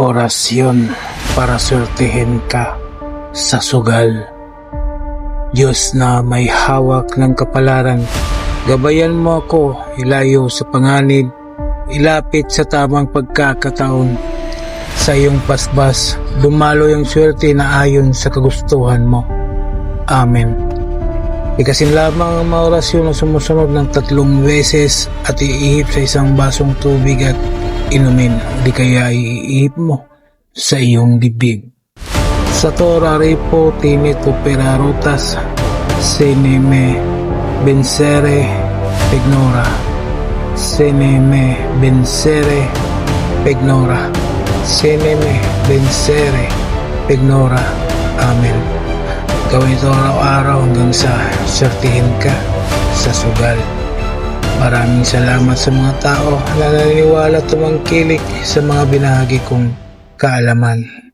Orasyon para swertihin ka sa sugal. Diyos na may hawak ng kapalaran, gabayan mo ako ilayo sa panganib, ilapit sa tamang pagkakataon. Sa iyong pasbas, dumalo yung swerte na ayon sa kagustuhan mo. Amen. Ikasin lamang ang mga orasyon na sumusunod ng 3 beses at iihip sa isang basong tubig at inumin, di kaya iihip mo sa iyong bibig. Sa Torah Repo Tinit Operarotas Seneme Bensere Pegnora Seneme Bensere Pegnora Seneme Bensere Pegnora. Amen. Gawin ito araw-araw hanggang sa swertihin ka sa sugal. Maraming salamat sa mga tao na naniniwala at tumangkilik sa mga binahagi kong kaalaman.